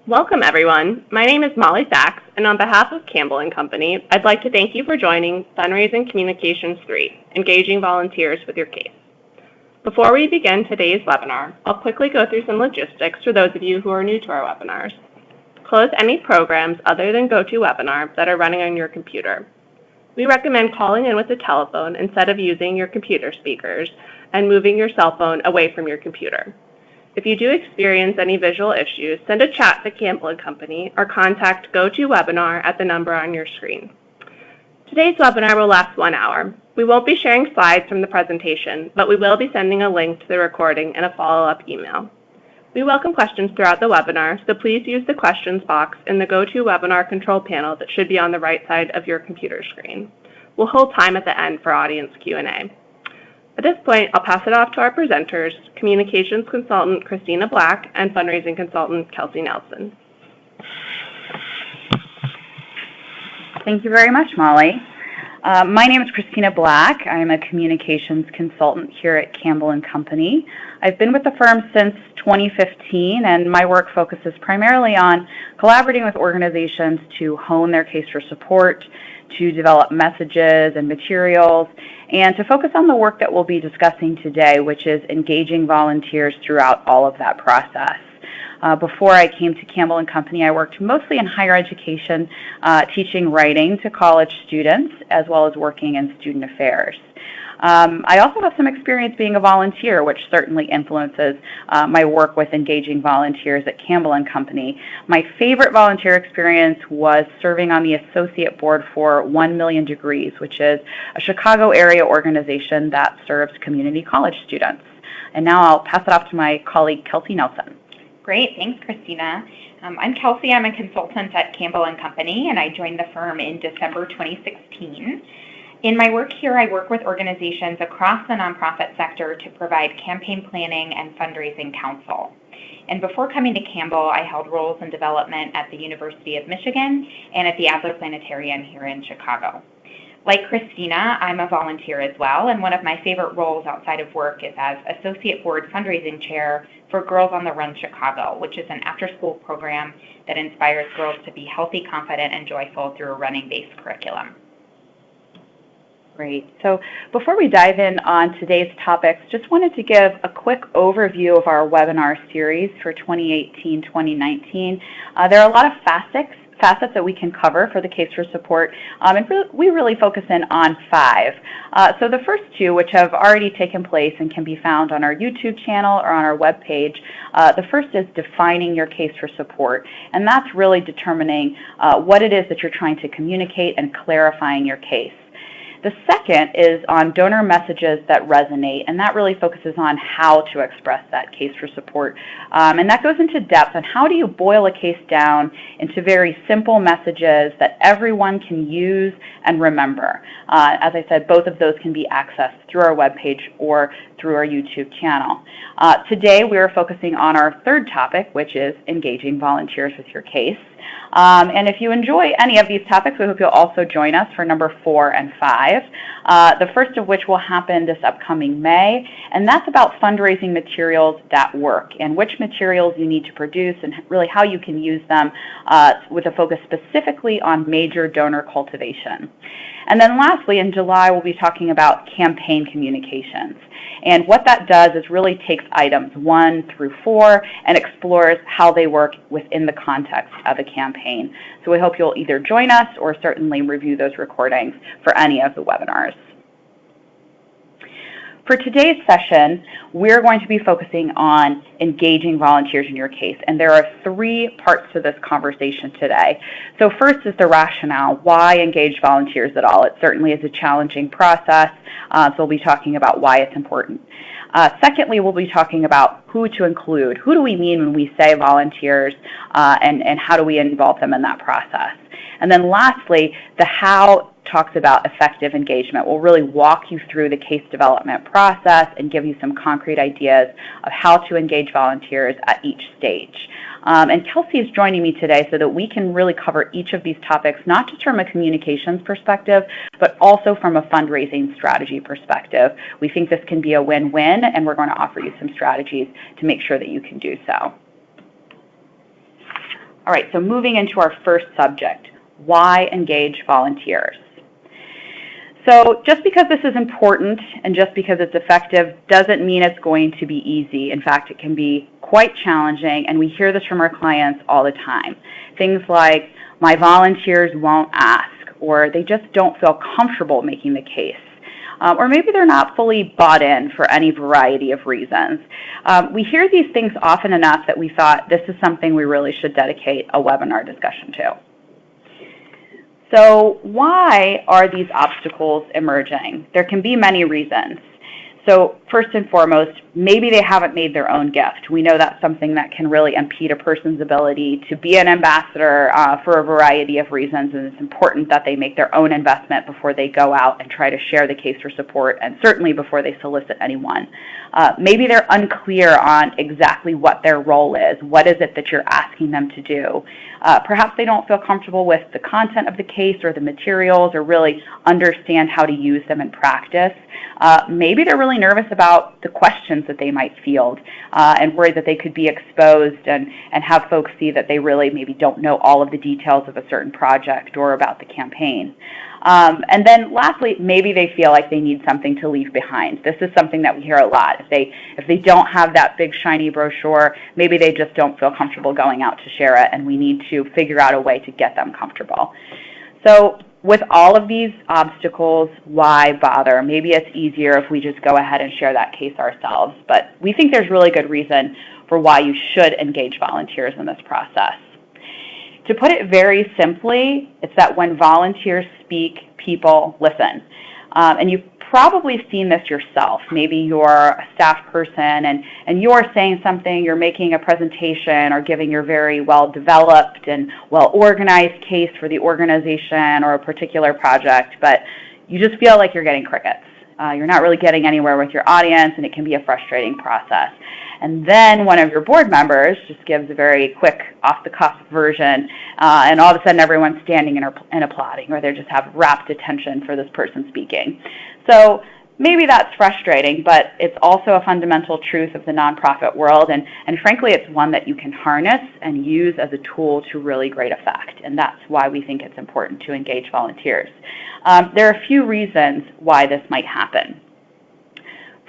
Welcome, everyone. My name is Molly Sachs, and on behalf of Campbell & Company, I'd like to thank you for joining Fundraising Communications 3, Engaging Volunteers with Your Case. Before we begin today's webinar, I'll quickly go through some logistics for those of you who are new to our webinars. Close any programs other than GoToWebinar that are running on your computer. We recommend calling in with a telephone instead of using your computer speakers and moving your cell phone away from your computer. If you do experience any visual issues, send a chat to Campbell & Company or contact GoToWebinar at the number on your screen. Today's webinar will last 1 hour. We won't be sharing slides from the presentation, but we will be sending a link to the recording and a follow-up email. We welcome questions throughout the webinar, so please use the questions box in the GoToWebinar control panel that should be on the right side of your computer screen. We'll hold time at the end for audience Q&A. At this point, I'll pass it off to our presenters, Communications Consultant Christina Black and Fundraising Consultant Kelsey Nelson. Thank you very much, Molly. My name is Christina Black. I'm a Communications Consultant here at Campbell & Company. I've been with the firm since 2015, and my work focuses primarily on collaborating with organizations to hone their case for support, to develop messages and materials, and to focus on the work that we'll be discussing today, which is engaging volunteers throughout all of that process. Before I came to Campbell & Company, I worked mostly in higher education, teaching writing to college students, as well as working in student affairs. I also have some experience being a volunteer, which certainly influences my work with engaging volunteers at Campbell & Company. My favorite volunteer experience was serving on the associate board for 1 Million Degrees, which is a Chicago area organization that serves community college students. And now I'll pass it off to my colleague, Kelsey Nelson. Great, thanks, Christina. I'm Kelsey. I'm a consultant at Campbell & Company, and I joined the firm in December 2016. In my work here, I work with organizations across the nonprofit sector to provide campaign planning and fundraising counsel. And before coming to Campbell, I held roles in development at the University of Michigan and at the Adler Planetarium here in Chicago. Like Christina, I'm a volunteer as well, and one of my favorite roles outside of work is as Associate Board Fundraising Chair for Girls on the Run Chicago, which is an after-school program that inspires girls to be healthy, confident, and joyful through a running-based curriculum. Great. So before we dive in on today's topics, just wanted to give a quick overview of our webinar series for 2018-2019. There are a lot of facets that we can cover for the case for support, and we really focus in on 5. So the first 2, which have already taken place and can be found on our YouTube channel or on our webpage, the first is defining your case for support, and that's really determining what it is that you're trying to communicate and clarifying your case. The second is on donor messages that resonate, and that really focuses on how to express that case for support. And that goes into depth on how do you boil a case down into very simple messages that everyone can use and remember. As I said, both of those can be accessed through our webpage or through our YouTube channel. Today we are focusing on our third topic, which is engaging volunteers with your case. And if you enjoy any of these topics, we hope you'll also join us for number 4 and 5, the first of which will happen this upcoming May, and that's about fundraising materials that work and which materials you need to produce and really how you can use them with a focus specifically on major donor cultivation. And then lastly, in July, we'll be talking about campaign communications. And what that does is really takes items 1 through 4 and explores how they work within the context of a campaign. So we hope you'll either join us or certainly review those recordings for any of the webinars. For today's session, we're going to be focusing on engaging volunteers in your case, and there are 3 parts to this conversation today. So first is the rationale. Why engage volunteers at all? It certainly is a challenging process, so we'll be talking about why it's important. Secondly, we'll be talking about who to include. Who do we mean when we say volunteers, and how do we involve them in that process? And then lastly, the how talks about effective engagement. We'll really walk you through the case development process and give you some concrete ideas of how to engage volunteers at each stage. And Kelsey is joining me today so that we can really cover each of these topics, not just from a communications perspective, but also from a fundraising strategy perspective. We think this can be a win-win, and we're going to offer you some strategies to make sure that you can do so. All right, so moving into our first subject, why engage volunteers? So just because this is important and just because it's effective doesn't mean it's going to be easy. In fact, it can be quite challenging, and we hear this from our clients all the time. Things like, my volunteers won't ask, or they just don't feel comfortable making the case. Or maybe they're not fully bought in for any variety of reasons. We hear these things often enough that we thought this is something we really should dedicate a webinar discussion to. So why are these obstacles emerging? There can be many reasons. So first and foremost, maybe they haven't made their own gift. We know that's something that can really impede a person's ability to be an ambassador for a variety of reasons, and it's important that they make their own investment before they go out and try to share the case for support, and certainly before they solicit anyone. Maybe they're unclear on exactly what their role is. What is it that you're asking them to do? Perhaps they don't feel comfortable with the content of the case or the materials, or really understand how to use them in practice. Maybe they're really nervous about the questions that they might field and worried that they could be exposed and have folks see that they really maybe don't know all of the details of a certain project or about the campaign. And then lastly, maybe they feel like they need something to leave behind. This is something that we hear a lot. If they don't have that big shiny brochure, maybe they just don't feel comfortable going out to share it, and we need to figure out a way to get them comfortable. So with all of these obstacles, why bother? Maybe it's easier if we just go ahead and share that case ourselves, but we think there's really good reason for why you should engage volunteers in this process. To put it very simply, it's that when volunteers speak, people listen. And you've probably seen this yourself. Maybe you're a staff person and you're saying something, you're making a presentation or giving your very well-developed and well-organized case for the organization or a particular project, but you just feel like you're getting crickets. You're not really getting anywhere with your audience, and it can be a frustrating process. And then one of your board members just gives a very quick, off-the-cuff version, and all of a sudden everyone's standing and applauding, or they just have rapt attention for this person speaking. So maybe that's frustrating, but it's also a fundamental truth of the nonprofit world, and frankly, it's one that you can harness and use as a tool to really great effect, and that's why we think it's important to engage volunteers. There are a few reasons why this might happen.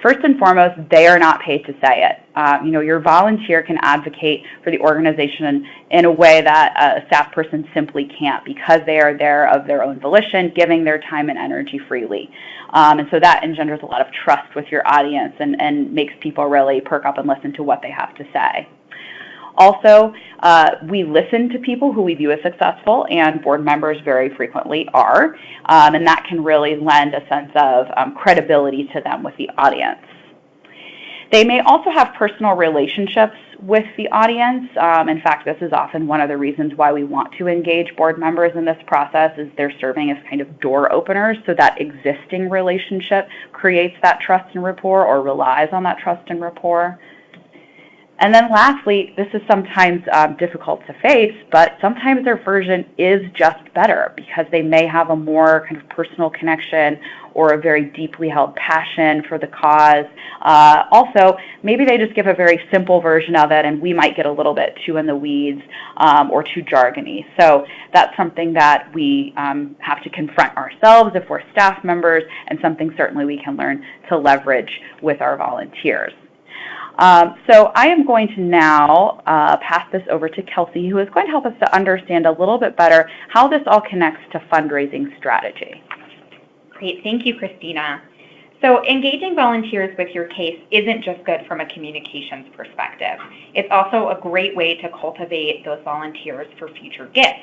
First and foremost, they are not paid to say it. Your volunteer can advocate for the organization in a way that a staff person simply can't, because they are there of their own volition, giving their time and energy freely. And so that engenders a lot of trust with your audience and makes people really perk up and listen to what they have to say. Also, we listen to people who we view as successful, and board members very frequently are, and that can really lend a sense of credibility to them with the audience. They may also have personal relationships with the audience. In fact, this is often one of the reasons why we want to engage board members in this process, is they're serving as kind of door openers, so that existing relationship creates that trust and rapport, or relies on that trust and rapport. And then lastly, this is sometimes difficult to face, but sometimes their version is just better because they may have a more kind of personal connection or a very deeply held passion for the cause. Also, maybe they just give a very simple version of it, and we might get a little bit too in the weeds or too jargony. So that's something that we have to confront ourselves if we're staff members, and something certainly we can learn to leverage with our volunteers. So I am going to now pass this over to Kelsey, who is going to help us to understand a little bit better how this all connects to fundraising strategy. Great. Thank you, Christina. So engaging volunteers with your case isn't just good from a communications perspective. It's also a great way to cultivate those volunteers for future gifts.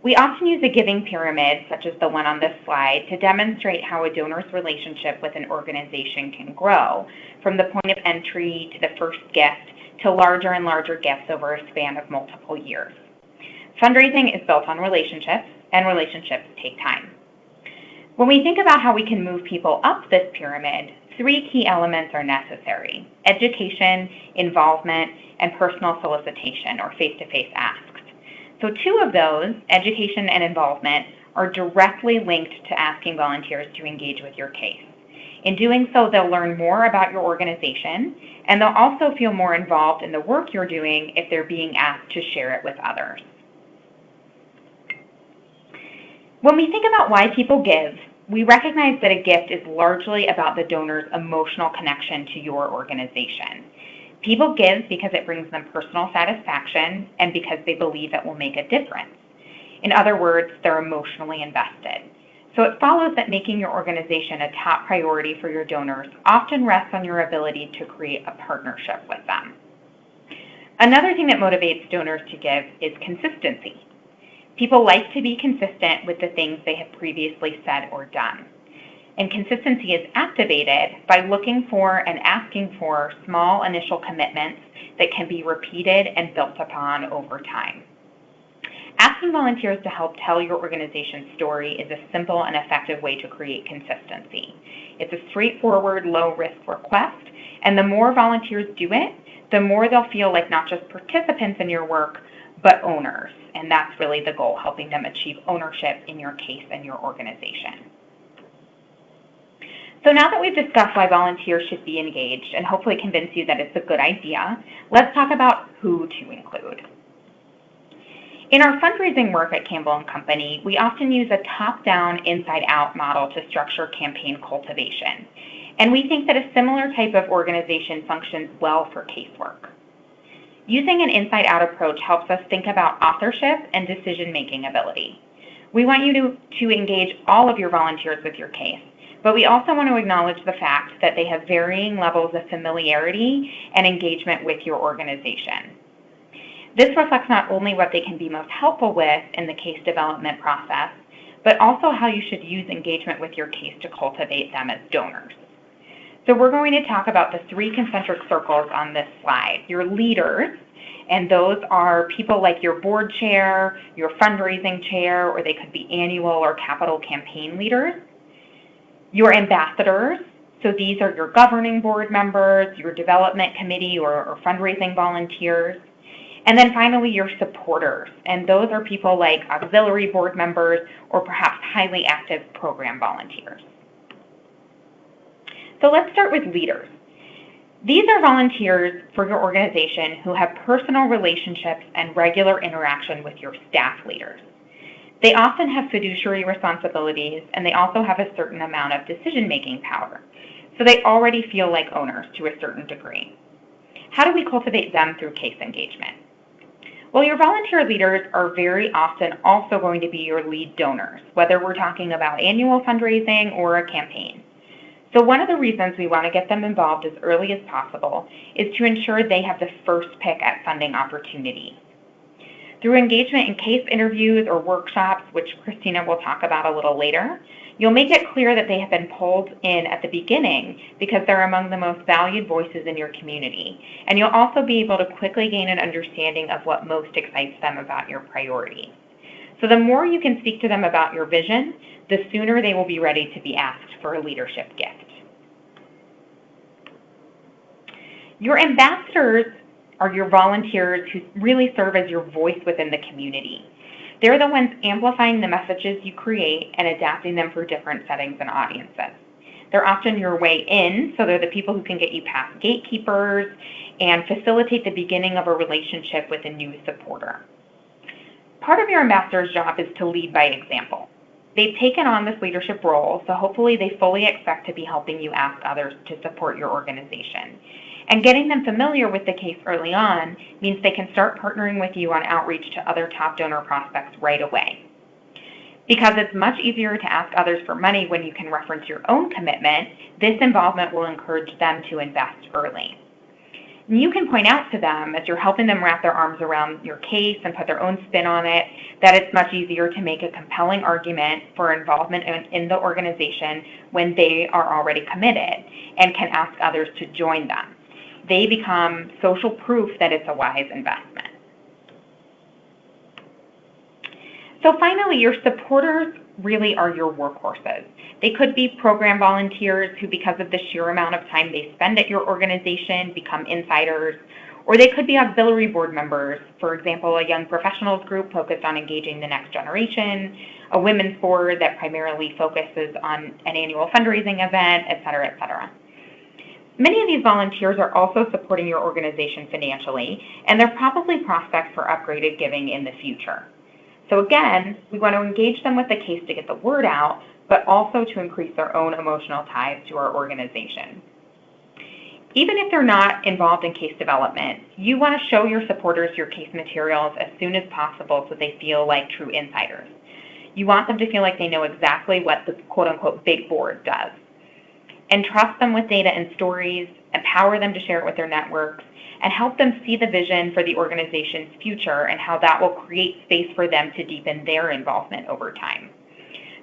We often use a giving pyramid, such as the one on this slide, to demonstrate how a donor's relationship with an organization can grow, from the point of entry to the first gift to larger and larger gifts over a span of multiple years. Fundraising is built on relationships, and relationships take time. When we think about how we can move people up this pyramid, 3 key elements are necessary: education, involvement, and personal solicitation, or face-to-face asks. So 2 of those, education and involvement, are directly linked to asking volunteers to engage with your case. In doing so, they'll learn more about your organization, and they'll also feel more involved in the work you're doing if they're being asked to share it with others. When we think about why people give, we recognize that a gift is largely about the donor's emotional connection to your organization. People give because it brings them personal satisfaction and because they believe it will make a difference. In other words, they're emotionally invested. So it follows that making your organization a top priority for your donors often rests on your ability to create a partnership with them. Another thing that motivates donors to give is consistency. People like to be consistent with the things they have previously said or done. And consistency is activated by looking for and asking for small initial commitments that can be repeated and built upon over time. Asking volunteers to help tell your organization's story is a simple and effective way to create consistency. It's a straightforward, low-risk request, and the more volunteers do it, the more they'll feel like not just participants in your work, but owners. And that's really the goal, helping them achieve ownership in your case and your organization. So now that we've discussed why volunteers should be engaged and hopefully convince you that it's a good idea, let's talk about who to include. In our fundraising work at Campbell & Company, we often use a top-down, inside-out model to structure campaign cultivation. And we think that a similar type of organization functions well for casework. Using an inside-out approach helps us think about authorship and decision-making ability. We want you to engage all of your volunteers with your case, but we also want to acknowledge the fact that they have varying levels of familiarity and engagement with your organization. This reflects not only what they can be most helpful with in the case development process, but also how you should use engagement with your case to cultivate them as donors. So we're going to talk about the 3 concentric circles on this slide. Your leaders, and those are people like your board chair, your fundraising chair, or they could be annual or capital campaign leaders. Your ambassadors, so these are your governing board members, your development committee or fundraising volunteers. And then finally, your supporters, and those are people like auxiliary board members or perhaps highly active program volunteers. So let's start with leaders. These are volunteers for your organization who have personal relationships and regular interaction with your staff leaders. They often have fiduciary responsibilities, and they also have a certain amount of decision-making power. So they already feel like owners to a certain degree. How do we cultivate them through case engagement? Well, your volunteer leaders are very often also going to be your lead donors, whether we're talking about annual fundraising or a campaign. So one of the reasons we want to get them involved as early as possible is to ensure they have the first pick at funding opportunity. Through engagement in case interviews or workshops, which Christina will talk about a little later, you'll make it clear that they have been pulled in at the beginning because they're among the most valued voices in your community. And you'll also be able to quickly gain an understanding of what most excites them about your priorities. So the more you can speak to them about your vision, the sooner they will be ready to be asked for a leadership gift. Your ambassadors are your volunteers who really serve as your voice within the community. They're the ones amplifying the messages you create and adapting them for different settings and audiences. They're often your way in, so they're the people who can get you past gatekeepers and facilitate the beginning of a relationship with a new supporter. Part of your ambassador's job is to lead by example. They've taken on this leadership role, so hopefully they fully expect to be helping you ask others to support your organization. And getting them familiar with the case early on means they can start partnering with you on outreach to other top donor prospects right away. Because it's much easier to ask others for money when you can reference your own commitment, this involvement will encourage them to invest early. And you can point out to them, as you're helping them wrap their arms around your case and put their own spin on it, that it's much easier to make a compelling argument for involvement in the organization when they are already committed and can ask others to join them. They become social proof that it's a wise investment. So finally, your supporters really are your workhorses. They could be program volunteers who, because of the sheer amount of time they spend at your organization, become insiders, Or they could be auxiliary board members, for example, a young professionals group focused on engaging the next generation, a women's board that primarily focuses on an annual fundraising event, et cetera, et cetera. Many of these volunteers are also supporting your organization financially, and they're probably prospects for upgraded giving in the future. So again, we want to engage them with the case to get the word out, but also to increase their own emotional ties to our organization. Even if they're not involved in case development, you want to show your supporters your case materials as soon as possible so they feel like true insiders. You want them to feel like they know exactly what the quote-unquote big board does. Entrust them with data and stories, empower them to share it with their networks, and help them see the vision for the organization's future and how that will create space for them to deepen their involvement over time.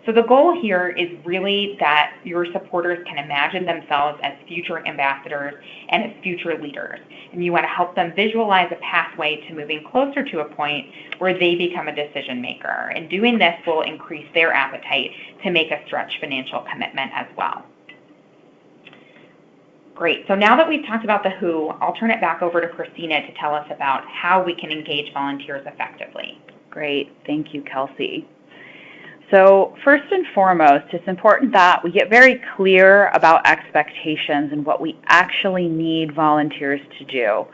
So the goal here is really that your supporters can imagine themselves as future ambassadors and as future leaders. And you want to help them visualize a pathway to moving closer to a point where they become a decision maker. And doing this will increase their appetite to make a stretch financial commitment as well. Great. So now that we've talked about the who, I'll turn it back over to Christina to tell us about how we can engage volunteers effectively. Great. Thank you, Kelsey. So first and foremost, it's important that we get very clear about expectations and what we actually need volunteers to do.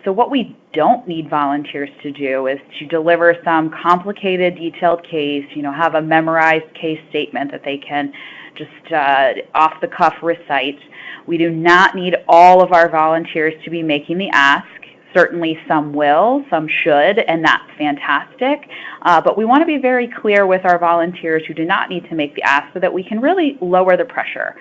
So what we don't need volunteers to do is to deliver some complicated, detailed case, have a memorized case statement that they can just off the cuff recite. We do not need all of our volunteers to be making the ask. Certainly some will, some should, and that's fantastic. But we want to be very clear with our volunteers who do not need to make the ask so that we can really lower the pressure.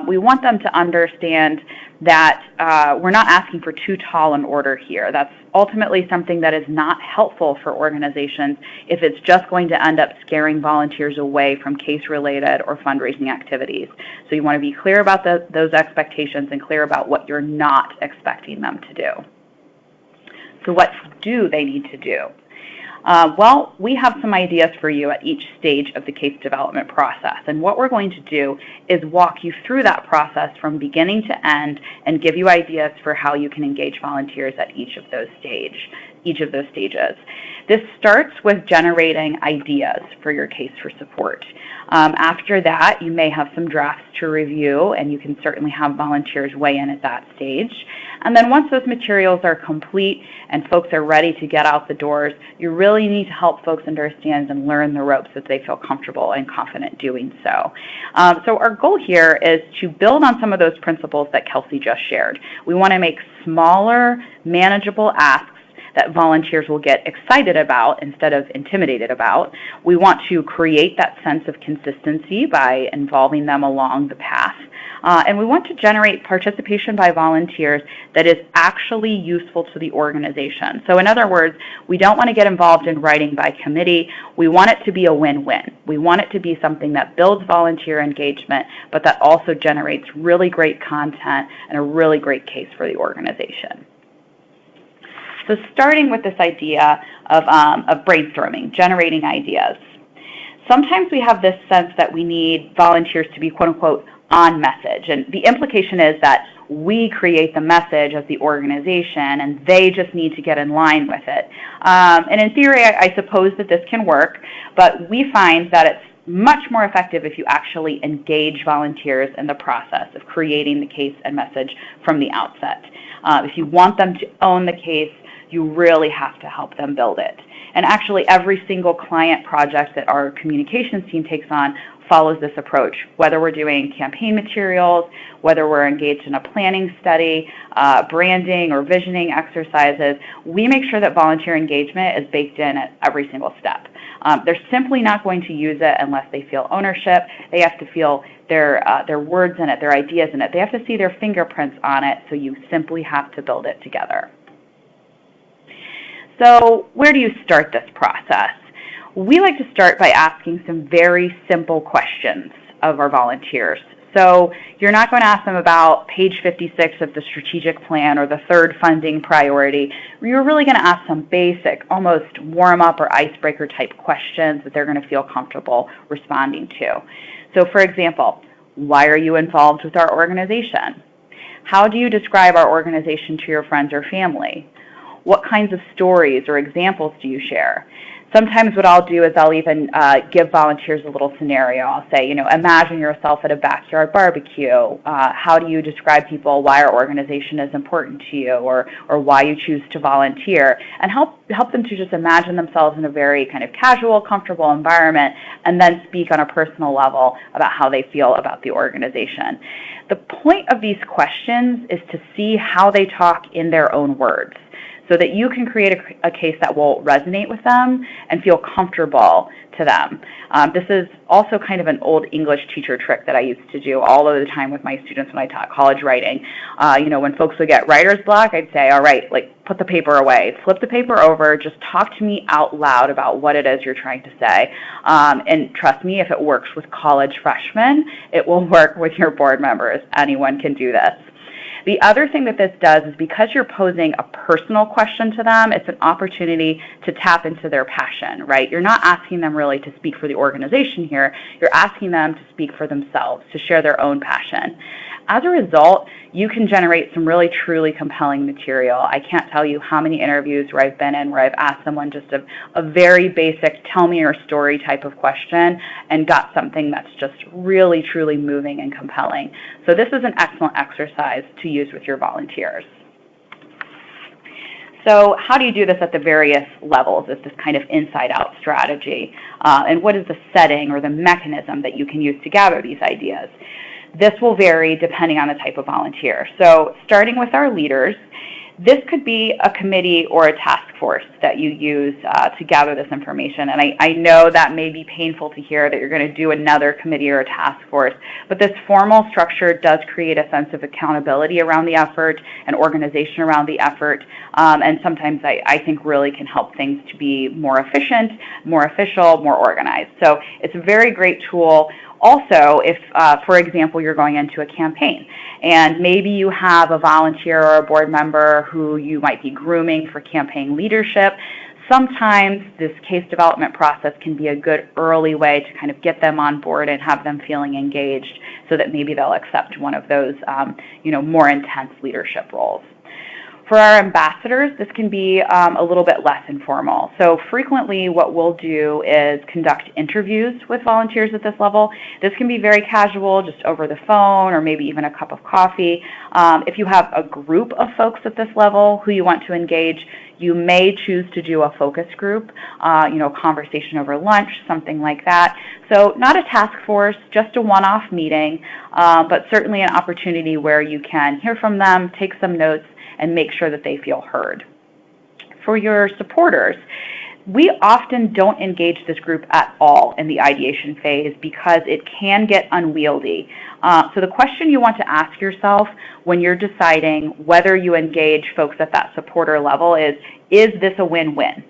We want them to understand that we're not asking for too tall an order here. That's ultimately something that is not helpful for organizations if it's just going to end up scaring volunteers away from case-related or fundraising activities. So you want to be clear about those expectations and clear about what you're not expecting them to do. So what do they need to do? Well, we have some ideas for you at each stage of the case development process. And what we're going to do is walk you through that process from beginning to end and give you ideas for how you can engage volunteers at each of those stages. This starts with generating ideas for your case for support. After that, you may have some drafts to review, and you can certainly have volunteers weigh in at that stage. And then once those materials are complete and folks are ready to get out the doors, you really need to help folks understand and learn the ropes so that they feel comfortable and confident doing so. So our goal here is to build on some of those principles that Kelsey just shared. We want to make smaller, manageable asks that volunteers will get excited about instead of intimidated about. We want to create that sense of consistency by involving them along the path. And we want to generate participation by volunteers that is actually useful to the organization. So in other words, we don't want to get involved in writing by committee. We want it to be a win-win. We want it to be something that builds volunteer engagement, but that also generates really great content and a really great case for the organization. So starting with this idea of brainstorming, generating ideas. Sometimes we have this sense that we need volunteers to be quote-unquote on message, and the implication is that we create the message as the organization and they just need to get in line with it. And in theory, I suppose that this can work, but we find that it's much more effective if you actually engage volunteers in the process of creating the case and message from the outset. If you want them to own the case, you really have to help them build it. And actually, every single client project that our communications team takes on follows this approach. Whether we're doing campaign materials, whether we're engaged in a planning study, branding or visioning exercises, we make sure that volunteer engagement is baked in at every single step. They're simply not going to use it unless they feel ownership. They have to feel their words in it, their ideas in it. They have to see their fingerprints on it, so you simply have to build it together. So where do you start this process? We like to start by asking some very simple questions of our volunteers. So you're not going to ask them about page 56 of the strategic plan or the third funding priority. You're really going to ask some basic, almost warm-up or icebreaker type questions that they're going to feel comfortable responding to. So for example, why are you involved with our organization? How do you describe our organization to your friends or family? What kinds of stories or examples do you share? Sometimes what I'll do is I'll even give volunteers a little scenario. I'll say, imagine yourself at a backyard barbecue. How do you describe people why our organization is important to you, or why you choose to volunteer? And help them to just imagine themselves in a very kind of casual, comfortable environment, and then speak on a personal level about how they feel about the organization. The point of these questions is to see how they talk in their own words, so that you can create a case that will resonate with them and feel comfortable to them. This is also kind of an old English teacher trick that I used to do all of the time with my students when I taught college writing. When folks would get writer's block, I'd say, all right, put the paper away, flip the paper over, just talk to me out loud about what it is you're trying to say. And trust me, if it works with college freshmen, it will work with your board members. Anyone can do this. The other thing that this does is, because you're posing a personal question to them, it's an opportunity to tap into their passion, right? You're not asking them really to speak for the organization here. You're asking them to speak for themselves, to share their own passion. As a result, you can generate some really, truly compelling material. I can't tell you how many interviews where I've been in where I've asked someone just a very basic tell me your story type of question and got something that's just really, truly moving and compelling. So this is an excellent exercise to use with your volunteers. So how do you do this at the various levels? It's this kind of inside-out strategy. And what is the setting or the mechanism that you can use to gather these ideas? This will vary depending on the type of volunteer. So starting with our leaders, this could be a committee or a task force that you use to gather this information. And I know that may be painful to hear, that you're going to do another committee or a task force, but this formal structure does create a sense of accountability around the effort and organization around the effort, and sometimes I think really can help things to be more efficient, more official, more organized. So it's a very great tool. Also, if, for example, you're going into a campaign and maybe you have a volunteer or a board member who you might be grooming for campaign leadership, sometimes this case development process can be a good early way to kind of get them on board and have them feeling engaged, so that maybe they'll accept one of those more intense leadership roles. For our ambassadors, this can be a little bit less informal. So frequently what we'll do is conduct interviews with volunteers at this level. This can be very casual, just over the phone or maybe even a cup of coffee. If you have a group of folks at this level who you want to engage, you may choose to do a focus group, conversation over lunch, something like that. So not a task force, just a one-off meeting, but certainly an opportunity where you can hear from them, take some notes, and make sure that they feel heard. For your supporters, we often don't engage this group at all in the ideation phase because it can get unwieldy. So the question you want to ask yourself when you're deciding whether you engage folks at that supporter level is this a win-win?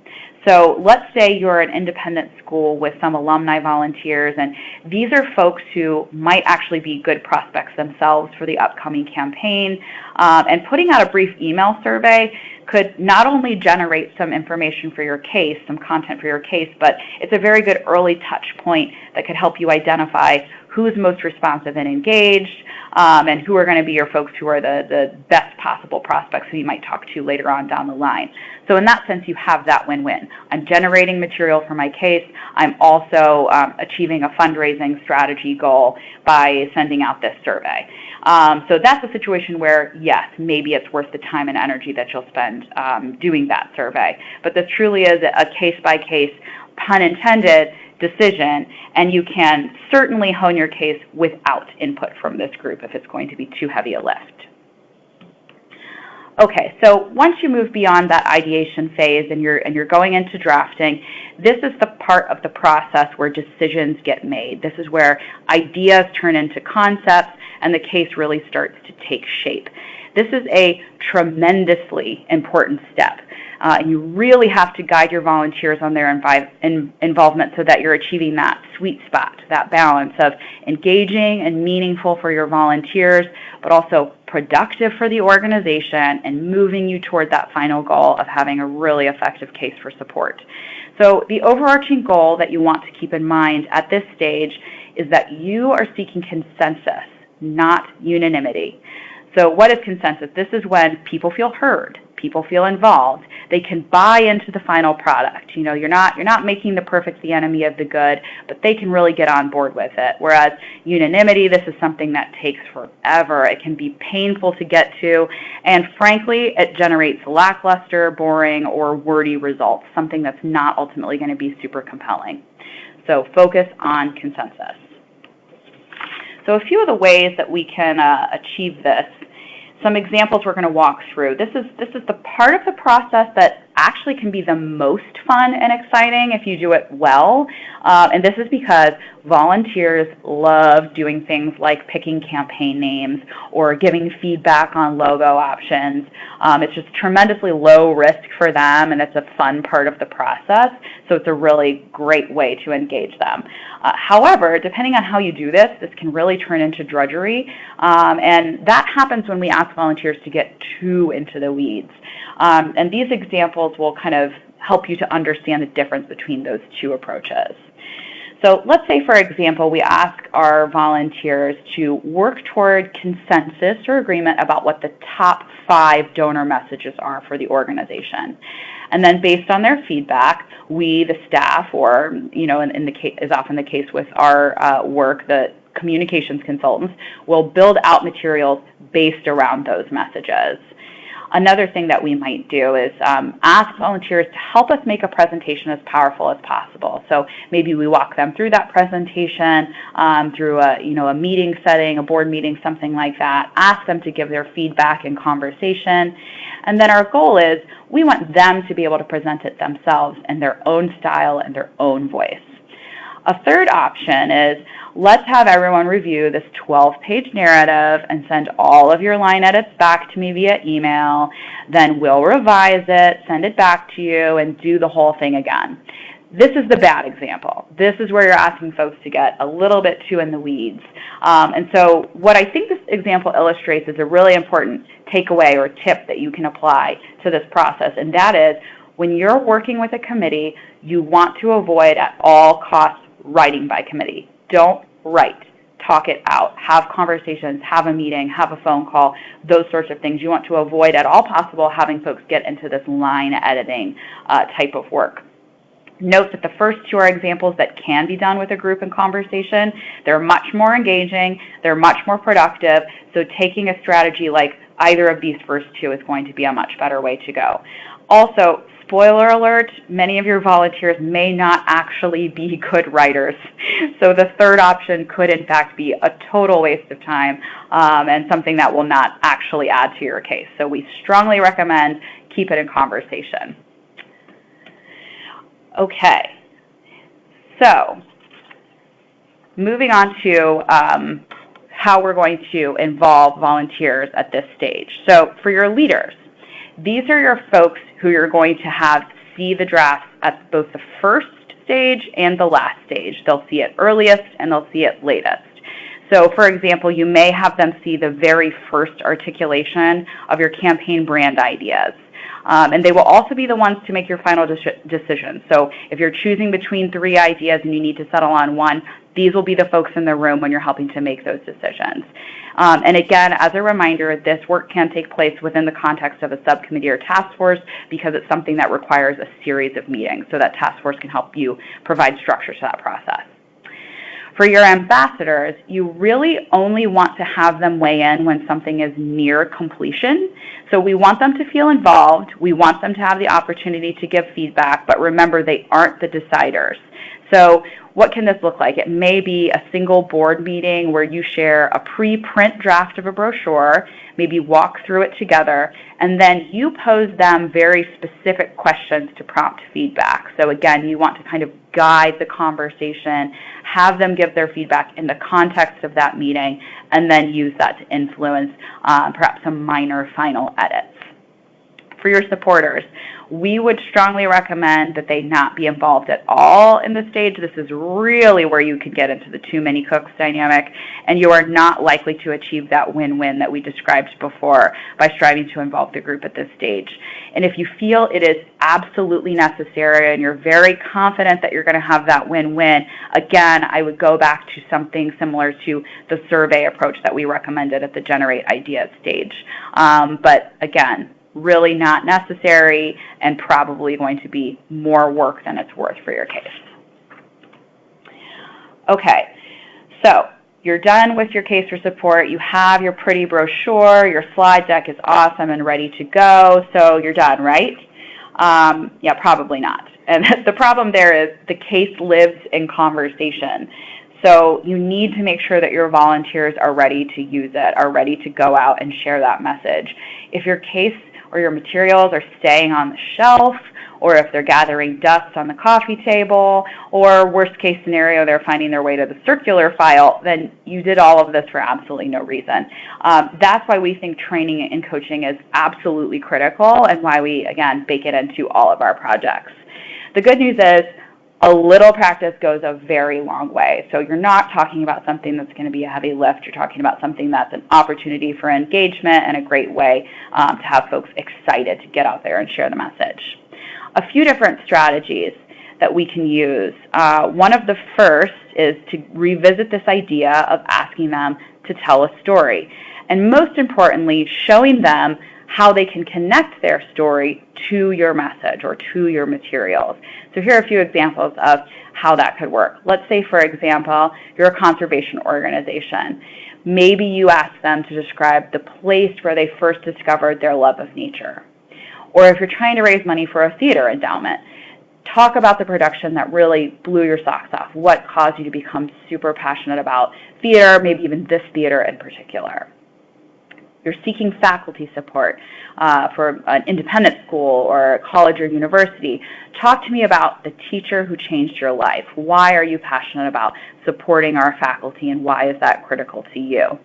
So let's say you're an independent school with some alumni volunteers, and these are folks who might actually be good prospects themselves for the upcoming campaign. And putting out a brief email survey could not only generate some information for your case, some content for your case, but it's a very good early touch point that could help you identify who's most responsive and engaged, and who are going to be your folks who are the best possible prospects who you might talk to later on down the line. So in that sense, you have that win-win. I'm generating material for my case. I'm also achieving a fundraising strategy goal by sending out this survey. So that's a situation where, yes, maybe it's worth the time and energy that you'll spend doing that survey. But this truly is a case-by-case, pun intended, decision, and you can certainly hone your case without input from this group if it's going to be too heavy a lift. Okay, so once you move beyond that ideation phase and you're going into drafting, this is the part of the process where decisions get made. This is where ideas turn into concepts and the case really starts to take shape. This is a tremendously important step. And you really have to guide your volunteers on their involvement so that you're achieving that sweet spot, that balance of engaging and meaningful for your volunteers, but also productive for the organization and moving you toward that final goal of having a really effective case for support. So the overarching goal that you want to keep in mind at this stage is that you are seeking consensus, not unanimity. So what is consensus? This is when people feel heard, people feel involved, they can buy into the final product. You're not making the perfect the enemy of the good, but they can really get on board with it. Whereas unanimity, this is something that takes forever. It can be painful to get to, and frankly, it generates lackluster, boring, or wordy results, something that's not ultimately going to be super compelling. So focus on consensus. So a few of the ways that we can achieve this. Some examples we're going to walk through. This is the part of the process that actually can be the most fun and exciting if you do it well. And this is because volunteers love doing things like picking campaign names or giving feedback on logo options. It's just tremendously low risk for them, and it's a fun part of the process. So it's a really great way to engage them. However, depending on how you do this, this can really turn into drudgery. And that happens when we ask volunteers to get too into the weeds. And these examples will kind of help you to understand the difference between those two approaches. So let's say, for example, we ask our volunteers to work toward consensus or agreement about what the top 5 donor messages are for the organization. And then based on their feedback, we, the staff, or, in the case, is often the case with our work, the communications consultants, will build out materials based around those messages. Another thing that we might do is ask volunteers to help us make a presentation as powerful as possible. So maybe we walk them through that presentation, through a meeting setting, a board meeting, something like that. Ask them to give their feedback in conversation. And then our goal is we want them to be able to present it themselves in their own style and their own voice. A third option is let's have everyone review this 12-page narrative and send all of your line edits back to me via email. Then we'll revise it, send it back to you, and do the whole thing again. This is the bad example. This is where you're asking folks to get a little bit too in the weeds. And so what I think this example illustrates is a really important takeaway or tip that you can apply to this process, and that is when you're working with a committee, you want to avoid at all costs writing by committee. Don't write. Talk it out. Have conversations, have a meeting, have a phone call, those sorts of things. You want to avoid at all possible having folks get into this line editing type of work. Note that the first 2 are examples that can be done with a group and conversation. They're much more engaging. They're much more productive. So taking a strategy like either of these first 2 is going to be a much better way to go. Also, spoiler alert, many of your volunteers may not actually be good writers. So the third option could in fact be a total waste of time and something that will not actually add to your case. So we strongly recommend keep it in conversation. Okay, so moving on to how we're going to involve volunteers at this stage. So for your leaders, these are your folks who you're going to have see the drafts at both the first stage and the last stage. They'll see it earliest and they'll see it latest. So, for example, you may have them see the very first articulation of your campaign brand ideas. And they will also be the ones to make your final decision. So if you're choosing between 3 ideas and you need to settle on one, these will be the folks in the room when you're helping to make those decisions. And again, as a reminder, this work can take place within the context of a subcommittee or task force because it's something that requires a series of meetings. So that task force can help you provide structure to that process. For your ambassadors, you really only want to have them weigh in when something is near completion. So we want them to feel involved. We want them to have the opportunity to give feedback, but remember, they aren't the deciders. So what can this look like? It may be a single board meeting where you share a pre-print draft of a brochure, maybe walk through it together, and then you pose them very specific questions to prompt feedback. So again, you want to kind of guide the conversation, have them give their feedback in the context of that meeting, and then use that to influence perhaps some minor final edits. for your supporters, we would strongly recommend that they not be involved at all in the stage. This is really where you could get into the too many cooks dynamic, and you are not likely to achieve that win-win that we described before by striving to involve the group at this stage. And if you feel it is absolutely necessary and you're very confident that you're going to have that win-win, again, I would go back to something similar to the survey approach that we recommended at the Generate Ideas stage. But again, really not necessary and probably going to be more work than it's worth for your case. Okay, so you're done with your case for support. You have your pretty brochure. Your slide deck is awesome and ready to go. So you're done, right? Yeah, probably not. And the problem there is the case lives in conversation. So you need to make sure that your volunteers are ready to use it, are ready to go out and share that message. If your case or your materials are staying on the shelf, or if they're gathering dust on the coffee table, or worst case scenario, they're finding their way to the circular file, then you did all of this for absolutely no reason. That's why we think training and coaching is absolutely critical and why we, again, bake it into all of our projects. The good news is a little practice goes a very long way. So you're not talking about something that's going to be a heavy lift. You're talking about something that's an opportunity for engagement and a great way to have folks excited to get out there and share the message. A few different strategies that we can use. One of the first is to revisit this idea of asking them to tell a story. And most importantly, showing them how they can connect their story to your message or to your materials. So here are a few examples of how that could work. Let's say, for example, you're a conservation organization. Maybe you ask them to describe the place where they first discovered their love of nature. Or if you're trying to raise money for a theater endowment, talk about the production that really blew your socks off. What caused you to become super passionate about theater, maybe even this theater in particular. You're seeking faculty support for an independent school or a college or university. Talk to me about the teacher who changed your life. Why are you passionate about supporting our faculty, and why is that critical to you?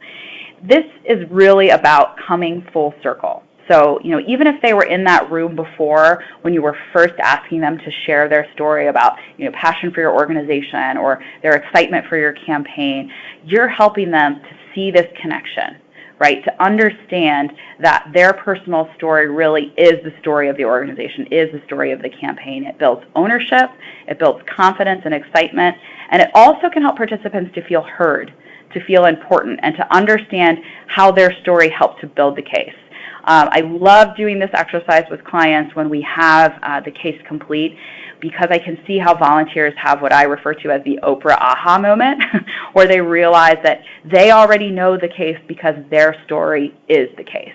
This is really about coming full circle. So, even if they were in that room before when you were first asking them to share their story about, passion for your organization or their excitement for your campaign, you're helping them to see this connection, right? To understand that their personal story really is the story of the organization, is the story of the campaign. It builds ownership, it builds confidence and excitement, and it also can help participants to feel heard, to feel important, and to understand how their story helped to build the case. I love doing this exercise with clients when we have the case complete, because I can see how volunteers have what I refer to as the Oprah aha moment, where they realize that they already know the case because their story is the case.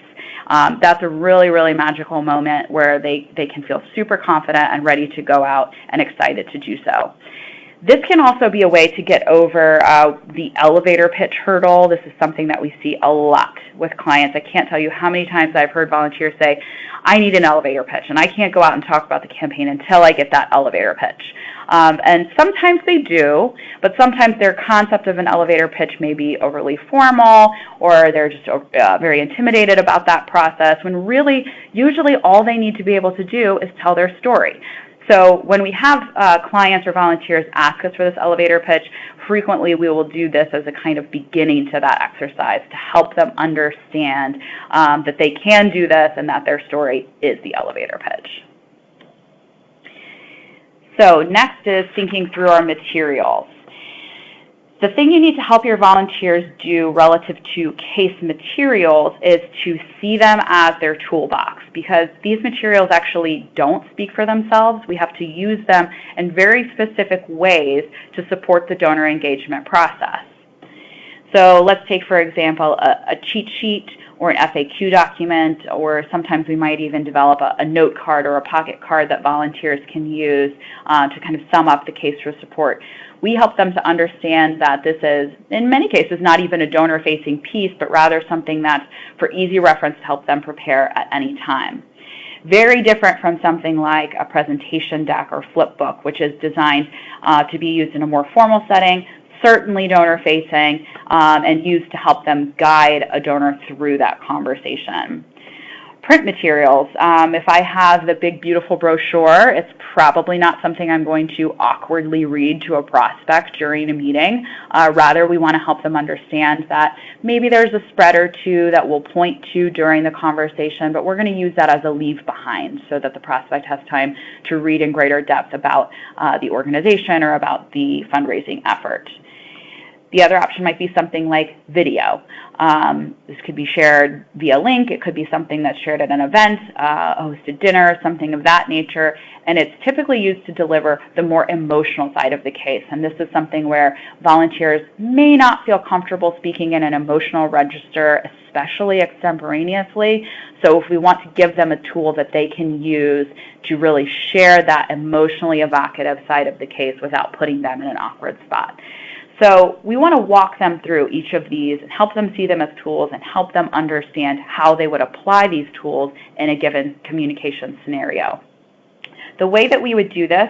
That's a really, really magical moment where they can feel super confident and ready to go out and excited to do so. This can also be a way to get over the elevator pitch hurdle. This is something that we see a lot with clients. I can't tell you how many times I've heard volunteers say, I need an elevator pitch, and I can't go out and talk about the campaign until I get that elevator pitch. And sometimes they do, but sometimes their concept of an elevator pitch may be overly formal, or they're just very intimidated about that process, when really, usually all they need to be able to do is tell their story. So when we have clients or volunteers ask us for this elevator pitch, frequently we will do this as a kind of beginning to that exercise to help them understand that they can do this and that their story is the elevator pitch. So next is thinking through our materials. The thing you need to help your volunteers do relative to case materials is to see them as their toolbox, because these materials actually don't speak for themselves. We have to use them in very specific ways to support the donor engagement process. So let's take, for example, a cheat sheet or an FAQ document, or sometimes we might even develop a note card or a pocket card that volunteers can use to kind of sum up the case for support. We help them to understand that this is, in many cases, not even a donor-facing piece, but rather something that's for easy reference to help them prepare at any time. Very different from something like a presentation deck or flip book, which is designed to be used in a more formal setting, certainly donor-facing, and used to help them guide a donor through that conversation. Print materials. If I have the big, beautiful brochure, it's probably not something I'm going to awkwardly read to a prospect during a meeting. Rather, we want to help them understand that maybe there's a spread or two that we'll point to during the conversation, but we're going to use that as a leave behind so that the prospect has time to read in greater depth about the organization or about the fundraising effort. The other option might be something like video. This could be shared via link. It could be something that's shared at an event, a hosted dinner, something of that nature. And it's typically used to deliver the more emotional side of the case. And this is something where volunteers may not feel comfortable speaking in an emotional register, especially extemporaneously. So if we want to give them a tool that they can use to really share that emotionally evocative side of the case without putting them in an awkward spot. So we want to walk them through each of these and help them see them as tools and help them understand how they would apply these tools in a given communication scenario. The way that we would do this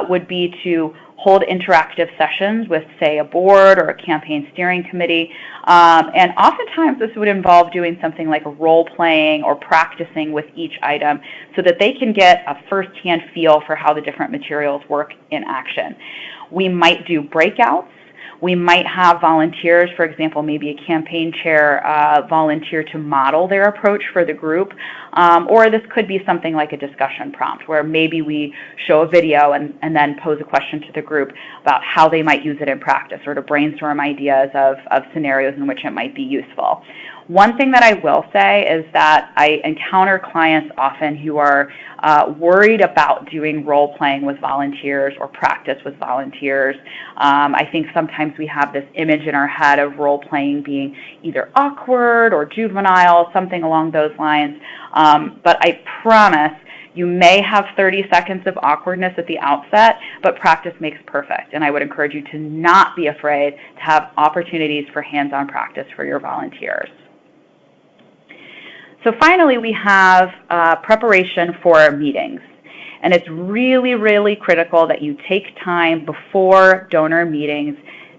would be to hold interactive sessions with, say, a board or a campaign steering committee. And oftentimes this would involve doing something like role-playing or practicing with each item so that they can get a first-hand feel for how the different materials work in action. We might do breakouts. We might have volunteers, for example, maybe a campaign chair volunteer to model their approach for the group, or this could be something like a discussion prompt where maybe we show a video and then pose a question to the group about how they might use it in practice or to brainstorm ideas of scenarios in which it might be useful. One thing that I will say is that I encounter clients often who are worried about doing role-playing with volunteers or practice with volunteers. I think sometimes we have this image in our head of role-playing being either awkward or juvenile, something along those lines. But I promise you may have 30 seconds of awkwardness at the outset, but practice makes perfect. And I would encourage you to not be afraid to have opportunities for hands-on practice for your volunteers. So finally, we have preparation for meetings. And it's really, really critical that you take time before donor meetings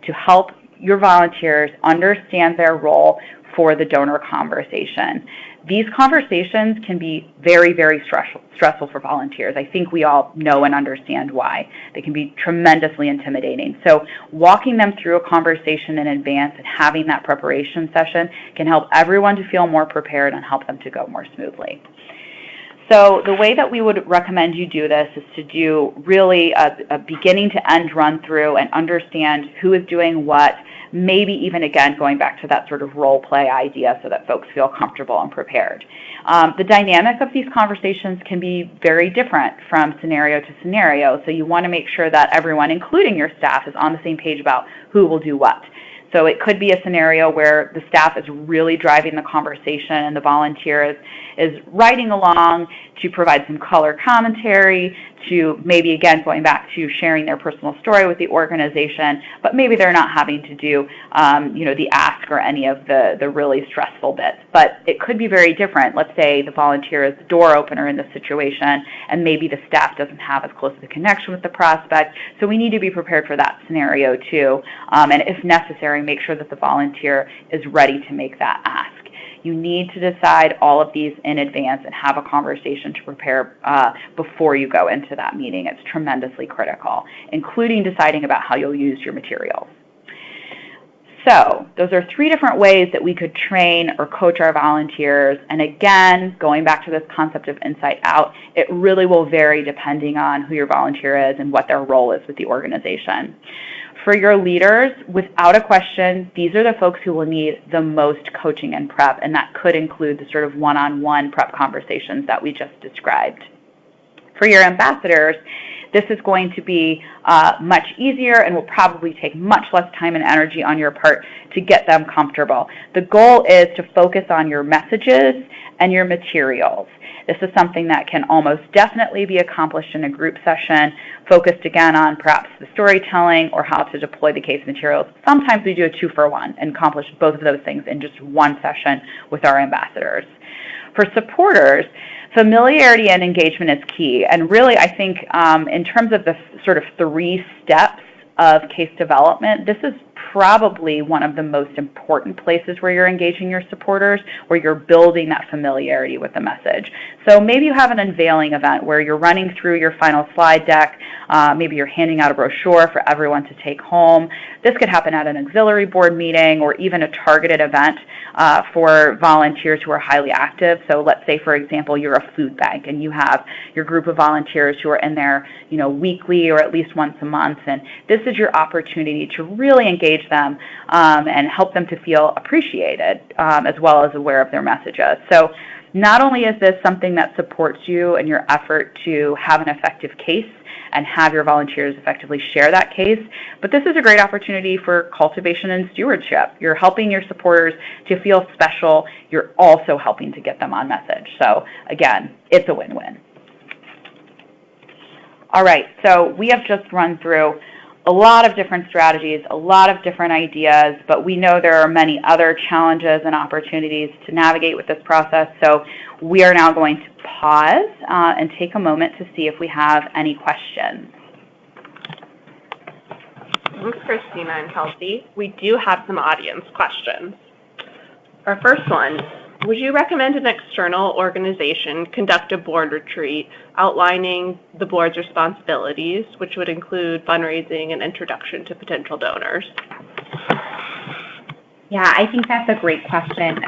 to help your volunteers understand their role for the donor conversation. These conversations can be very, very stressful for volunteers. I think we all know and understand why. They can be tremendously intimidating. So walking them through a conversation in advance and having that preparation session can help everyone to feel more prepared and help them to go more smoothly. So the way that we would recommend you do this is to do really a beginning to end run through and understand who is doing what, maybe even, again, going back to that sort of role play idea so that folks feel comfortable and prepared. The dynamic of these conversations can be very different from scenario to scenario, so you want to make sure that everyone, including your staff, is on the same page about who will do what. So it could be a scenario where the staff is really driving the conversation and the volunteer is riding along to provide some color commentary, to maybe, again, going back to sharing their personal story with the organization, but maybe they're not having to do, the ask or any of the really stressful bits. But it could be very different. Let's say the volunteer is the door opener in this situation, and maybe the staff doesn't have as close of a connection with the prospect. So we need to be prepared for that scenario too, and if necessary, make sure that the volunteer is ready to make that ask. You need to decide all of these in advance and have a conversation to prepare before you go into that meeting. It's tremendously critical, including deciding about how you'll use your materials. So those are 3 different ways that we could train or coach our volunteers. And again, going back to this concept of insight out, it really will vary depending on who your volunteer is and what their role is with the organization. For your leaders, without a question, these are the folks who will need the most coaching and prep, and that could include the sort of one-on-one prep conversations that we just described. For your ambassadors, this is going to be much easier and will probably take much less time and energy on your part to get them comfortable. The goal is to focus on your messages and your materials. This is something that can almost definitely be accomplished in a group session, focused again on perhaps the storytelling or how to deploy the case materials. Sometimes we do a 2-for-1 and accomplish both of those things in just one session with our ambassadors. For supporters, familiarity and engagement is key. And really, I think in terms of the sort of 3 steps of case development, this is probably one of the most important places where you're engaging your supporters, where you're building that familiarity with the message. So maybe you have an unveiling event where you're running through your final slide deck, maybe you're handing out a brochure for everyone to take home. This could happen at an auxiliary board meeting or even a targeted event for volunteers who are highly active. So let's say, for example, you're a food bank and you have your group of volunteers who are in there, weekly or at least once a month, and this is your opportunity to really engage them and help them to feel appreciated as well as aware of their messages. So not only is this something that supports you in your effort to have an effective case and have your volunteers effectively share that case, but this is a great opportunity for cultivation and stewardship. You're helping your supporters to feel special. You're also helping to get them on message. So again, it's a win-win. All right, so we have just run through a lot of different strategies, a lot of different ideas, but we know there are many other challenges and opportunities to navigate with this process. So we are now going to pause and take a moment to see if we have any questions. Thanks, Christina and Kelsey. We do have some audience questions. Our first one, would you recommend an external organization conduct a board retreat outlining the board's responsibilities, which would include fundraising and introduction to potential donors? Yeah, I think that's a great question.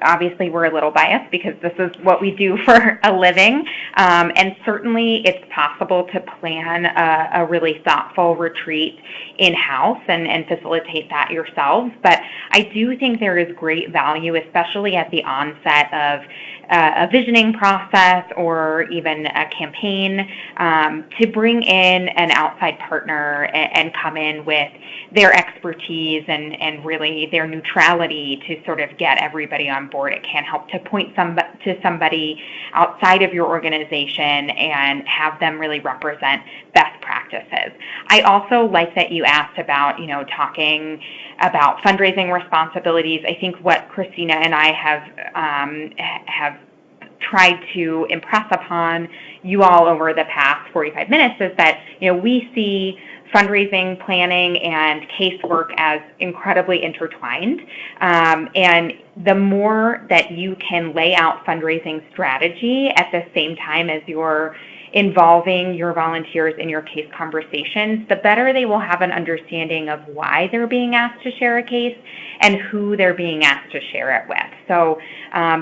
Obviously, we're a little biased because this is what we do for a living, and certainly it's possible to plan a really thoughtful retreat in-house and facilitate that yourselves. But I do think there is great value, especially at the onset of a visioning process or even a campaign, to bring in an outside partner and come in with their expertise and really their neutrality to sort of get everybody on board. It can help to point to somebody outside of your organization and have them really represent best practices. I also like that you asked about, talking about fundraising responsibilities. I think what Christina and I have tried to impress upon you all over the past 45 minutes is that, we see fundraising, planning, and casework as incredibly intertwined. And the more that you can lay out fundraising strategy at the same time as you're involving your volunteers in your case conversations, the better they will have an understanding of why they're being asked to share a case and who they're being asked to share it with. So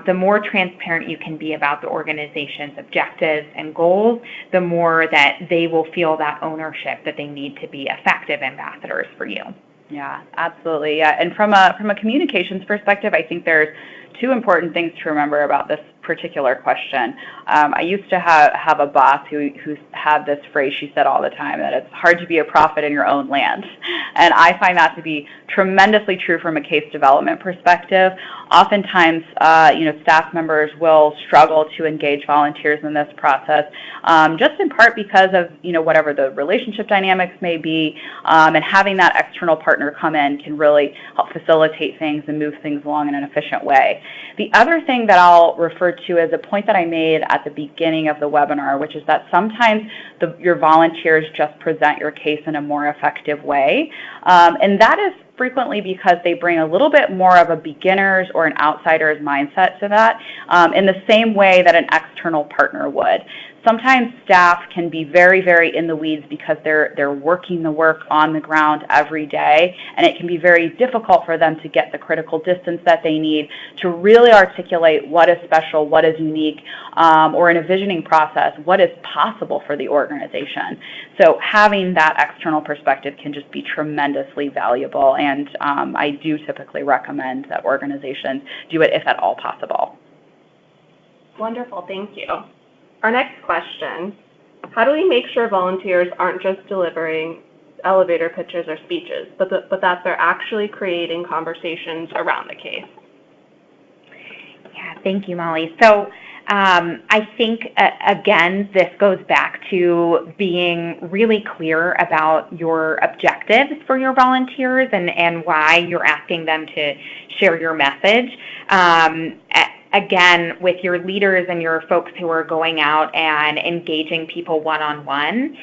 the more transparent you can be about the organization's objectives and goals, the more that they will feel that ownership that they need to be effective ambassadors for you. Yeah, absolutely. Yeah, and from a communications perspective, I think there's two important things to remember about this particular question. I used to have a boss who had this phrase she said all the time, that it's hard to be a prophet in your own land. And I find that to be tremendously true from a case development perspective. Oftentimes, staff members will struggle to engage volunteers in this process, just in part because of, whatever the relationship dynamics may be, and having that external partner come in can really help facilitate things and move things along in an efficient way. The other thing that I'll refer to is a point that I made at the beginning of the webinar, which is that sometimes your volunteers just present your case in a more effective way, and that is frequently because they bring a little bit more of a beginner's or an outsider's mindset to that, in the same way that an external partner would. Sometimes staff can be very, very in the weeds because they're working the work on the ground every day, and it can be very difficult for them to get the critical distance that they need to really articulate what is special, what is unique, or in a visioning process, what is possible for the organization. So having that external perspective can just be tremendously valuable, and I do typically recommend that organizations do it if at all possible. Wonderful, thank you. Our next question, how do we make sure volunteers aren't just delivering elevator pitches or speeches, but that they're actually creating conversations around the case? Yeah, thank you, Molly. So I think, again, this goes back to being really clear about your objectives for your volunteers and why you're asking them to share your message. again, with your leaders and your folks who are going out and engaging people one-on-one,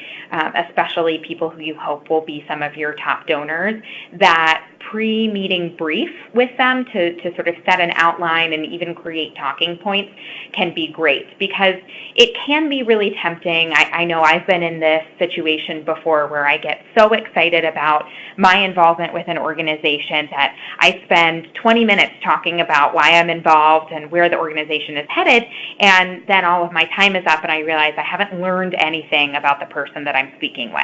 especially people who you hope will be some of your top donors, that pre-meeting brief with them to sort of set an outline and even create talking points can be great, because it can be really tempting. I know I've been in this situation before where I get so excited about my involvement with an organization that I spend 20 minutes talking about why I'm involved and where the organization is headed, and then all of my time is up and I realize I haven't learned anything about the person that I'm speaking with.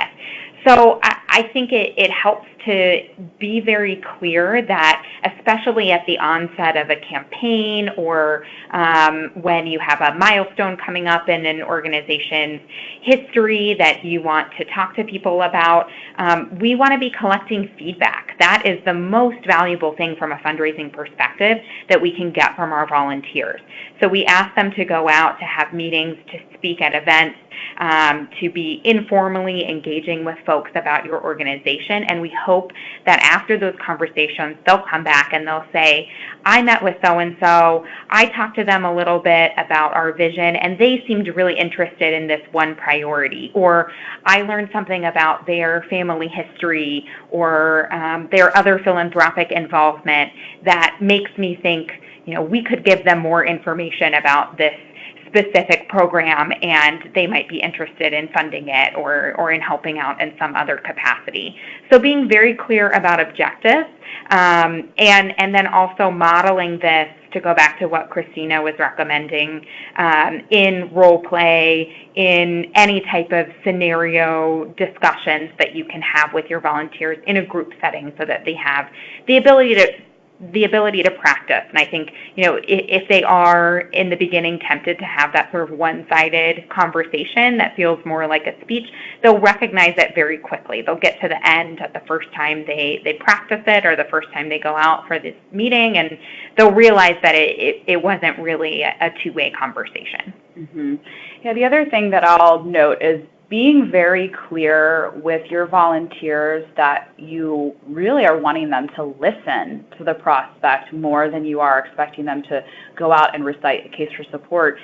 So I think it helps to be very clear that, especially at the onset of a campaign or when you have a milestone coming up in an organization's history that you want to talk to people about, we want to be collecting feedback. That is the most valuable thing from a fundraising perspective that we can get from our volunteers. So we ask them to go out, to have meetings, to speak at events, to be informally engaging with folks about your organization. And we hope that after those conversations, they'll come back and they'll say, I met with so-and-so, I talked to them a little bit about our vision, and they seemed really interested in this one priority. Or I learned something about their family history or their other philanthropic involvement that makes me think, we could give them more information about this specific program, and they might be interested in funding it or in helping out in some other capacity. So being very clear about objectives, and then also modeling this, to go back to what Christina was recommending, in role play, in any type of scenario discussions that you can have with your volunteers in a group setting, so that they have the ability to practice. And I think, if they are in the beginning tempted to have that sort of one-sided conversation that feels more like a speech, they'll recognize it very quickly. They'll get to the end at the first time they practice it, or the first time they go out for this meeting, and they'll realize that it wasn't really a two-way conversation. Mm-hmm. Yeah, the other thing that I'll note is being very clear with your volunteers that you really are wanting them to listen to the prospect more than you are expecting them to go out and recite a case for support,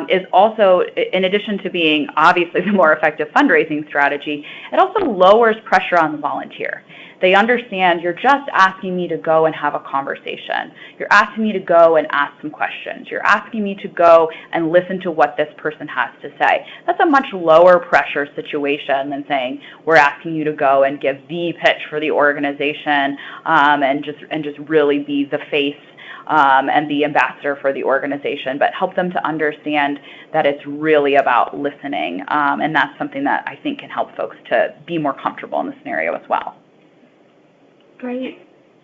is also, in addition to being obviously the more effective fundraising strategy, it also lowers pressure on the volunteer. They understand you're just asking me to go and have a conversation. You're asking me to go and ask some questions. You're asking me to go and listen to what this person has to say. That's a much lower pressure situation than saying we're asking you to go and give the pitch for the organization, and just really be the face and the ambassador for the organization, but help them to understand that it's really about listening, and that's something that I think can help folks to be more comfortable in the scenario as well. Great.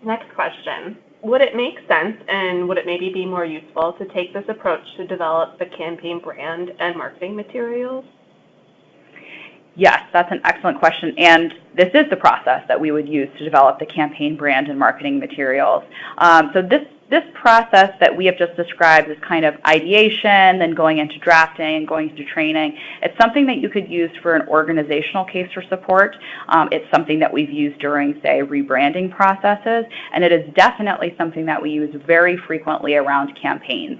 Next question. Would it make sense, and would it maybe be more useful, to take this approach to develop the campaign brand and marketing materials? Yes, that's an excellent question, and this is the process that we would use to develop the campaign brand and marketing materials. So this process that we have just described is kind of ideation, then going into drafting and going into training. It's something that you could use for an organizational case for support. It's something that we've used during, say, rebranding processes, and it is definitely something that we use very frequently around campaigns.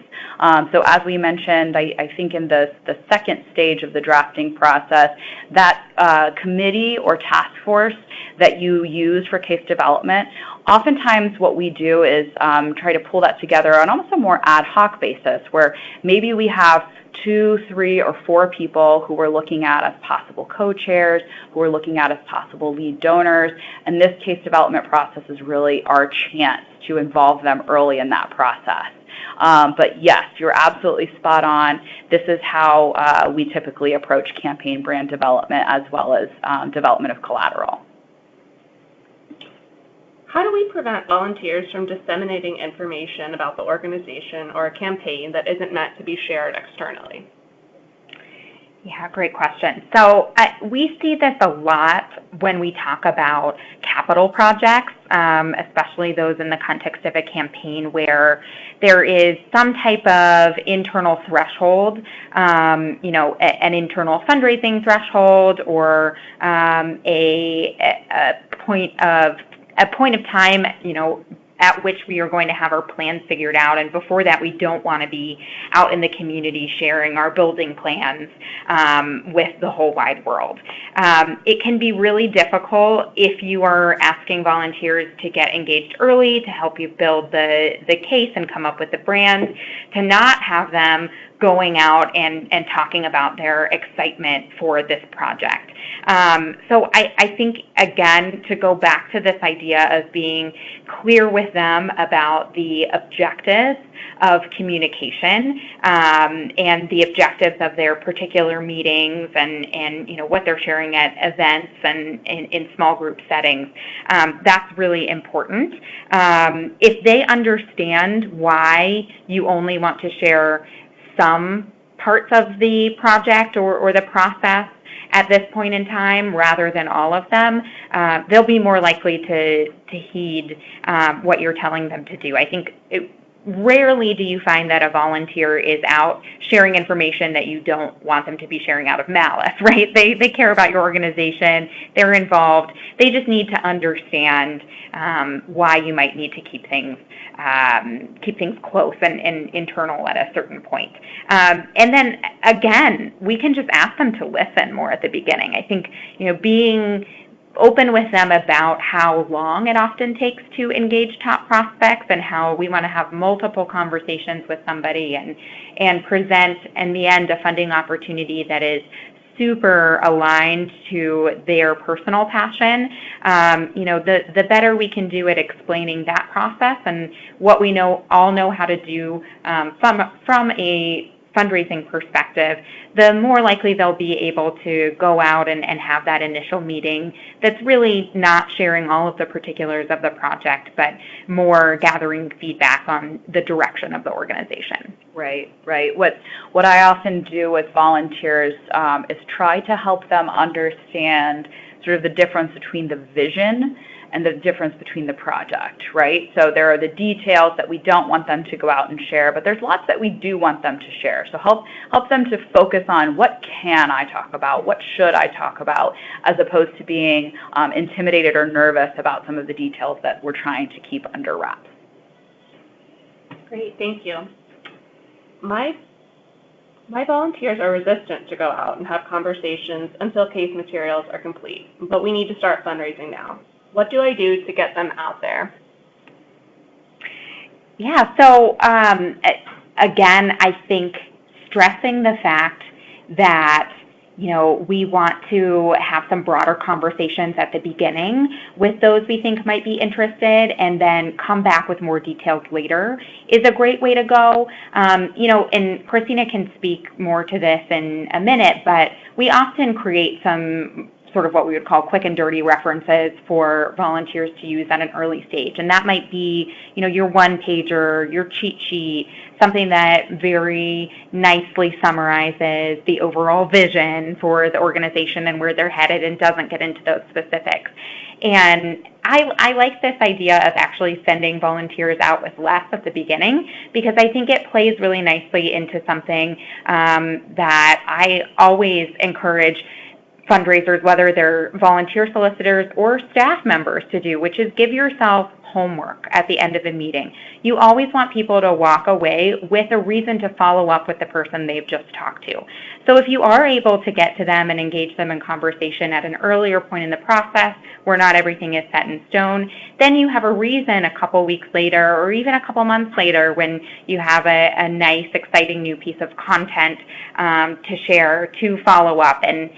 So as we mentioned, I think in the second stage of the drafting process, that committee or task force that you use for case development, oftentimes what we do is try to pull that together on almost a more ad hoc basis, where maybe we have 2, 3, or 4 people who we're looking at as possible co-chairs, who we're looking at as possible lead donors, and this case development process is really our chance to involve them early in that process. But yes, you're absolutely spot on. This is how we typically approach campaign brand development, as well as development of collateral. How do we prevent volunteers from disseminating information about the organization or a campaign that isn't meant to be shared externally? Yeah, great question. So we see this a lot when we talk about capital projects, especially those in the context of a campaign where there is some type of internal threshold, an internal fundraising threshold, or a point of time, at which we are going to have our plans figured out. And before that, we don't want to be out in the community sharing our building plans with the whole wide world. It can be really difficult if you are asking volunteers to get engaged early to help you build the case and come up with the brand, to not have them going out and talking about their excitement for this project. So I think, again, to go back to this idea of being clear with them about the objectives of communication and the objectives of their particular meetings and what they're sharing at events and in small group settings, that's really important. If they understand why you only want to share some parts of the project or the process at this point in time rather than all of them, they'll be more likely to heed what you're telling them to do. I think rarely do you find that a volunteer is out sharing information that you don't want them to be sharing out of malice, right? They care about your organization, they're involved, they just need to understand why you might need to keep things close and internal at a certain point. And then again, we can just ask them to listen more at the beginning. I think being open with them about how long it often takes to engage top prospects and how we want to have multiple conversations with somebody and present in the end a funding opportunity that is super aligned to their personal passion. The better we can do at explaining that process and what we all know how to do from a fundraising perspective, the more likely they'll be able to go out and have that initial meeting that's really not sharing all of the particulars of the project, but more gathering feedback on the direction of the organization. Right. What I often do with volunteers is try to help them understand sort of the difference between the vision and the difference between the project, right? So there are the details that we don't want them to go out and share, but there's lots that we do want them to share. So help them to focus on what can I talk about, what should I talk about, as opposed to being intimidated or nervous about some of the details that we're trying to keep under wraps. Great, thank you. My volunteers are resistant to go out and have conversations until case materials are complete, but we need to start fundraising now. What do I do to get them out there? Yeah, so again, I think stressing the fact that we want to have some broader conversations at the beginning with those we think might be interested and then come back with more details later is a great way to go. And Christina can speak more to this in a minute, but we often create some sort of what we would call quick and dirty references for volunteers to use at an early stage. And that might be, your one-pager, your cheat sheet, something that very nicely summarizes the overall vision for the organization and where they're headed and doesn't get into those specifics. And I like this idea of actually sending volunteers out with less at the beginning because I think it plays really nicely into something that I always encourage fundraisers, whether they're volunteer solicitors or staff members, to do, which is give yourself homework at the end of the meeting. You always want people to walk away with a reason to follow up with the person they've just talked to. So if you are able to get to them and engage them in conversation at an earlier point in the process where not everything is set in stone, then you have a reason a couple weeks later or even a couple months later when you have a nice, exciting new piece of content to share to follow up and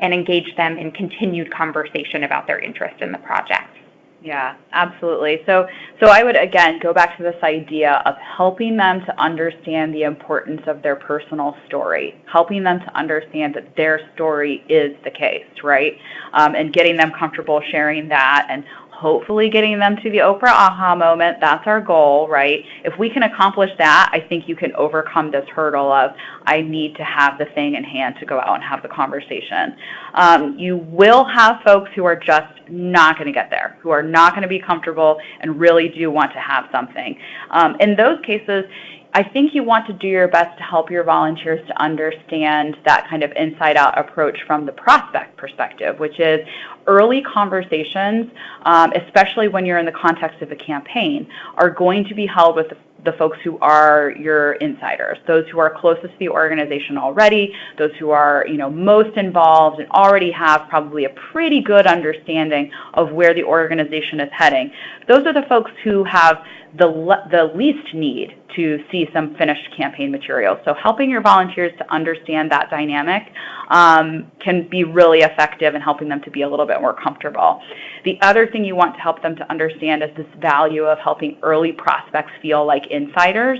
engage them in continued conversation about their interest in the project. Yeah, absolutely. So I would, again, go back to this idea of helping them to understand the importance of their personal story, helping them to understand that their story is the case, right? And getting them comfortable sharing that and hopefully getting them to the Oprah aha moment. That's our goal, right? If we can accomplish that, I think you can overcome this hurdle of I need to have the thing in hand to go out and have the conversation. You will have folks who are just not going to get there, who are not going to be comfortable and really do want to have something. In those cases, I think you want to do your best to help your volunteers to understand that kind of inside-out approach from the prospect perspective, which is early conversations, especially when you're in the context of a campaign, are going to be held with the folks who are your insiders, those who are closest to the organization already, those who are most involved and already have probably a pretty good understanding of where the organization is heading. Those are the folks who have the least need to see some finished campaign material. So helping your volunteers to understand that dynamic can be really effective in helping them to be a little bit more comfortable. The other thing you want to help them to understand is this value of helping early prospects feel like insiders.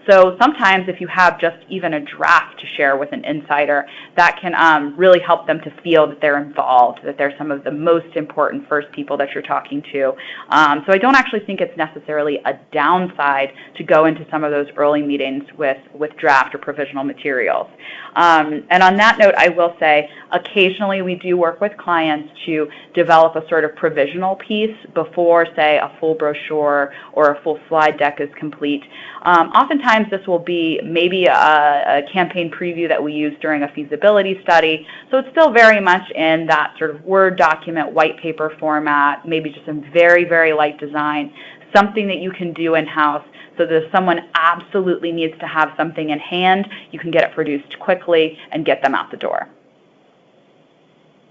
So sometimes if you have just even a draft to share with an insider, that can really help them to feel that they're involved, that they're some of the most important first people that you're talking to. So I don't actually think it's necessarily a downside to go into some of those early meetings with draft or provisional materials. And on that note, I will say occasionally we do work with clients to develop a sort of provisional piece before, say, a full brochure or a full slide deck is complete. Oftentimes this will be maybe a campaign preview that we use during a feasibility study. So it's still very much in that sort of Word document, white paper format, maybe just some very, very light design, something that you can do in-house so that if someone absolutely needs to have something in hand, you can get it produced quickly and get them out the door.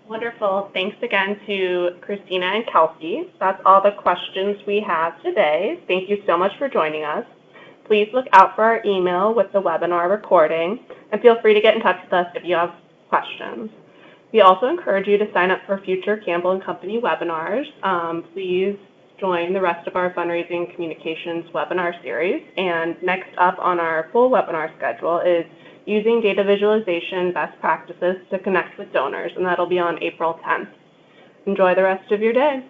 Wonderful. Thanks again to Christina and Kelsey. That's all the questions we have today. Thank you so much for joining us. Please look out for our email with the webinar recording, and feel free to get in touch with us if you have questions. We also encourage you to sign up for future Campbell & Company webinars. Please join the rest of our Fundraising Communications webinar series. And next up on our full webinar schedule is using data visualization best practices to connect with donors, and that'll be on April 10th. Enjoy the rest of your day.